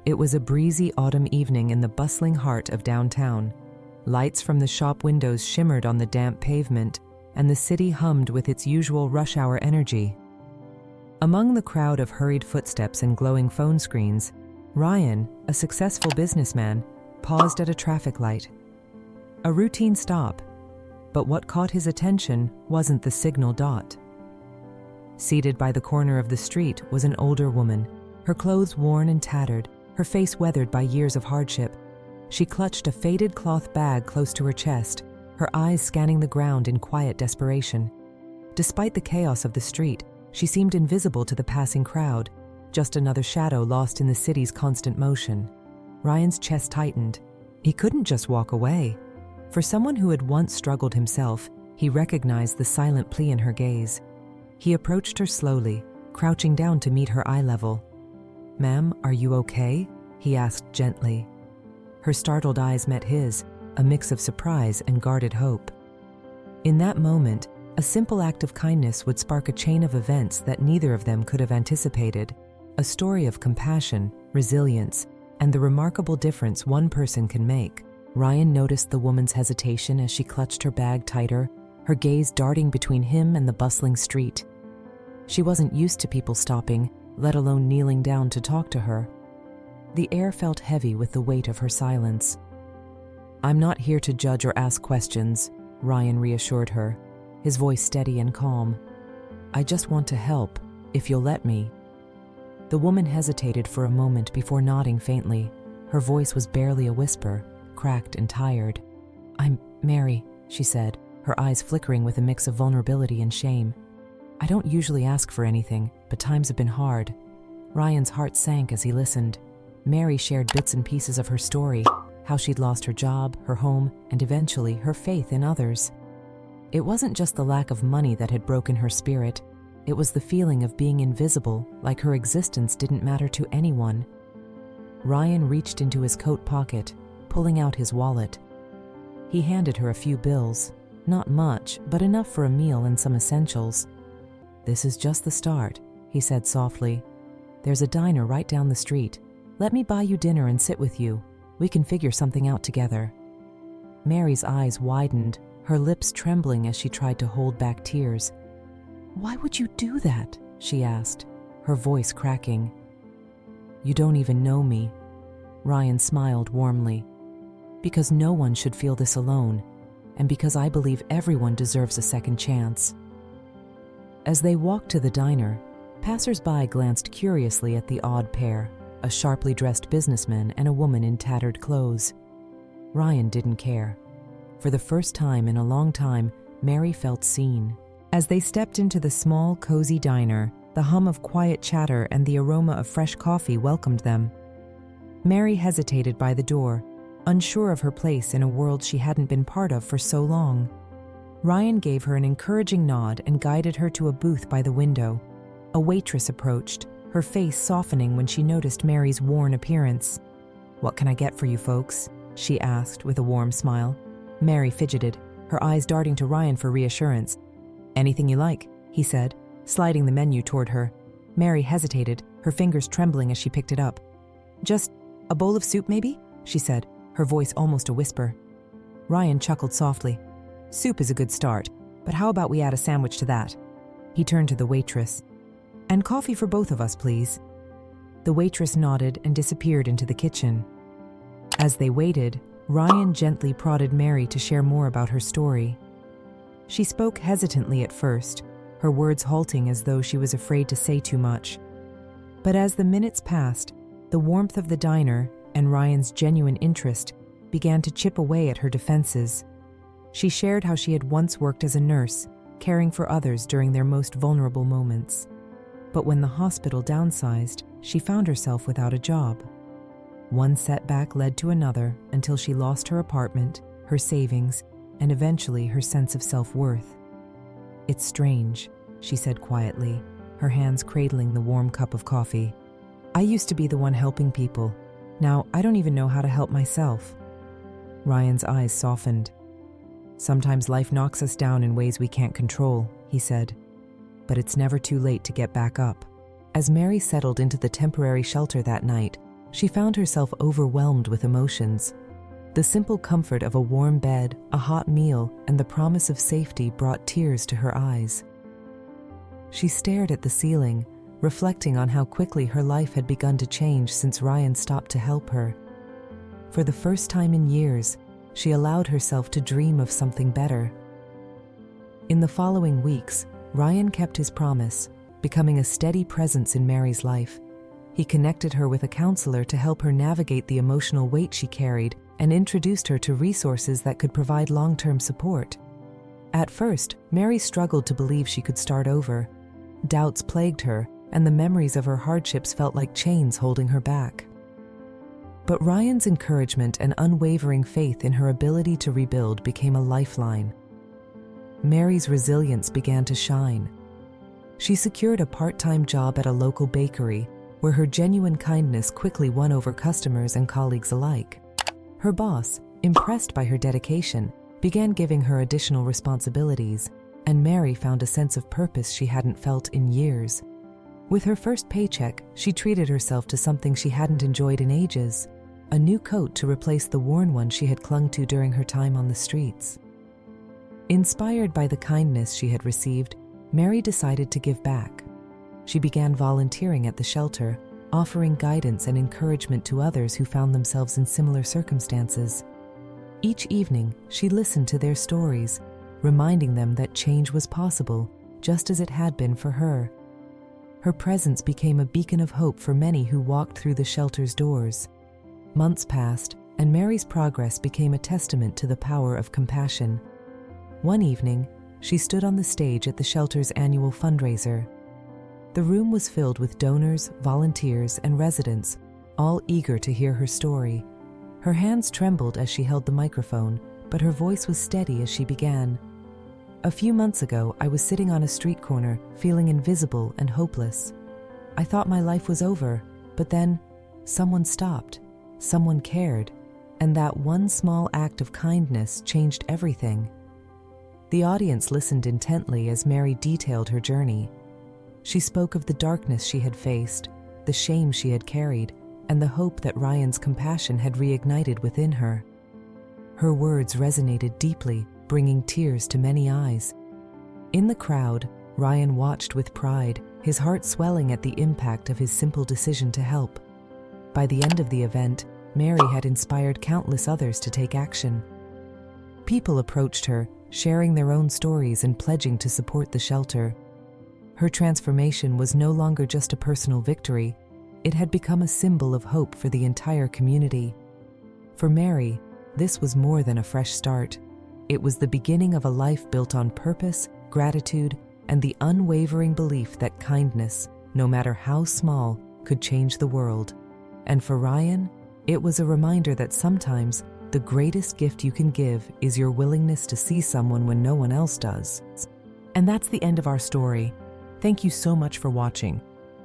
It was a breezy autumn evening in the bustling heart of downtown. Lights from the shop windows shimmered on the damp pavement, and the city hummed with its usual rush-hour energy. Among the crowd of hurried footsteps and glowing phone screens, Ryan, a successful businessman, paused at a traffic light. A routine stop, but what caught his attention wasn't the signal dot. Seated by the corner of the street was an older woman, her clothes worn and tattered, her face weathered by years of hardship. She clutched a faded cloth bag close to her chest, her eyes scanning the ground in quiet desperation. Despite the chaos of the street, she seemed invisible to the passing crowd, just another shadow lost in the city's constant motion. Ryan's chest tightened. He couldn't just walk away. For someone who had once struggled himself, he recognized the silent plea in her gaze. He approached her slowly, crouching down to meet her eye level. "Ma'am, are you okay?" he asked gently. Her startled eyes met his, a mix of surprise and guarded hope. In that moment, a simple act of kindness would spark a chain of events that neither of them could have anticipated, a story of compassion, resilience, and the remarkable difference one person can make. Ryan noticed the woman's hesitation as she clutched her bag tighter, her gaze darting between him and the bustling street. She wasn't used to people stopping, let alone kneeling down to talk to her. The air felt heavy with the weight of her silence. "I'm not here to judge or ask questions," Ryan reassured her, his voice steady and calm. "I just want to help, if you'll let me." The woman hesitated for a moment before nodding faintly. Her voice was barely a whisper, cracked and tired. "I'm Mary," she said, her eyes flickering with a mix of vulnerability and shame. "I don't usually ask for anything, but times have been hard." Ryan's heart sank as he listened. Mary shared bits and pieces of her story, how she'd lost her job, her home, and eventually her faith in others. It wasn't just the lack of money that had broken her spirit. It was the feeling of being invisible, like her existence didn't matter to anyone. Ryan reached into his coat pocket, pulling out his wallet. He handed her a few bills, not much, but enough for a meal and some essentials. "This is just the start," he said softly. "There's a diner right down the street. Let me buy you dinner and sit with you. We can figure something out together." Mary's eyes widened, her lips trembling as she tried to hold back tears. "Why would you do that?" she asked, her voice cracking. "You don't even know me." Ryan smiled warmly. "Because no one should feel this alone, and because I believe everyone deserves a second chance." As they walked to the diner, passers-by glanced curiously at the odd pair, a sharply dressed businessman and a woman in tattered clothes. Ryan didn't care. For the first time in a long time, Mary felt seen. As they stepped into the small, cozy diner, the hum of quiet chatter and the aroma of fresh coffee welcomed them. Mary hesitated by the door, unsure of her place in a world she hadn't been part of for so long. Ryan gave her an encouraging nod and guided her to a booth by the window. A waitress approached, her face softening when she noticed Mary's worn appearance. "What can I get for you folks?" she asked with a warm smile. Mary fidgeted, her eyes darting to Ryan for reassurance. "Anything you like," he said, sliding the menu toward her. Mary hesitated, her fingers trembling as she picked it up. "Just a bowl of soup, maybe?" she said, her voice almost a whisper. Ryan chuckled softly. "Soup is a good start, but how about we add a sandwich to that?" He turned to the waitress. "And coffee for both of us, please." The waitress nodded and disappeared into the kitchen. As they waited, Ryan gently prodded Mary to share more about her story. She spoke hesitantly at first, her words halting as though she was afraid to say too much. But as the minutes passed, the warmth of the diner and Ryan's genuine interest began to chip away at her defenses. She shared how she had once worked as a nurse, caring for others during their most vulnerable moments. But when the hospital downsized, she found herself without a job. One setback led to another until she lost her apartment, her savings, and eventually her sense of self-worth. "It's strange," she said quietly, her hands cradling the warm cup of coffee. "I used to be the one helping people. Now I don't even know how to help myself." Ryan's eyes softened. "Sometimes life knocks us down in ways we can't control," he said. "But it's never too late to get back up." As Mary settled into the temporary shelter that night, she found herself overwhelmed with emotions. The simple comfort of a warm bed, a hot meal, and the promise of safety brought tears to her eyes. She stared at the ceiling, reflecting on how quickly her life had begun to change since Ryan stopped to help her. For the first time in years, she allowed herself to dream of something better. In the following weeks, Ryan kept his promise, becoming a steady presence in Mary's life. He connected her with a counselor to help her navigate the emotional weight she carried and introduced her to resources that could provide long-term support. At first, Mary struggled to believe she could start over. Doubts plagued her, and the memories of her hardships felt like chains holding her back. But Ryan's encouragement and unwavering faith in her ability to rebuild became a lifeline. Mary's resilience began to shine. She secured a part-time job at a local bakery, where her genuine kindness quickly won over customers and colleagues alike. Her boss, impressed by her dedication, began giving her additional responsibilities, and Mary found a sense of purpose she hadn't felt in years. With her first paycheck, she treated herself to something she hadn't enjoyed in ages, a new coat to replace the worn one she had clung to during her time on the streets. Inspired by the kindness she had received, Mary decided to give back. She began volunteering at the shelter, offering guidance and encouragement to others who found themselves in similar circumstances. Each evening, she listened to their stories, reminding them that change was possible, just as it had been for her. Her presence became a beacon of hope for many who walked through the shelter's doors. Months passed, and Mary's progress became a testament to the power of compassion. One evening, she stood on the stage at the shelter's annual fundraiser. The room was filled with donors, volunteers, and residents, all eager to hear her story. Her hands trembled as she held the microphone, but her voice was steady as she began. "A few months ago, I was sitting on a street corner, feeling invisible and hopeless. I thought my life was over, but then someone stopped, someone cared, and that one small act of kindness changed everything." The audience listened intently as Mary detailed her journey. She spoke of the darkness she had faced, the shame she had carried, and the hope that Ryan's compassion had reignited within her. Her words resonated deeply, bringing tears to many eyes. In the crowd, Ryan watched with pride, his heart swelling at the impact of his simple decision to help. By the end of the event, Mary had inspired countless others to take action. People approached her, sharing their own stories and pledging to support the shelter. Her transformation was no longer just a personal victory, it had become a symbol of hope for the entire community. For Mary, this was more than a fresh start. It was the beginning of a life built on purpose, gratitude, and the unwavering belief that kindness, no matter how small, could change the world. And for Ryan, it was a reminder that sometimes the greatest gift you can give is your willingness to see someone when no one else does. And that's the end of our story. Thank you so much for watching.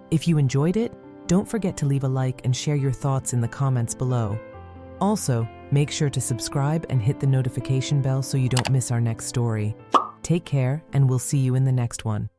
If you enjoyed it, don't forget to leave a like and share your thoughts in the comments below. Also, make sure to subscribe and hit the notification bell so you don't miss our next story. Take care, and we'll see you in the next one.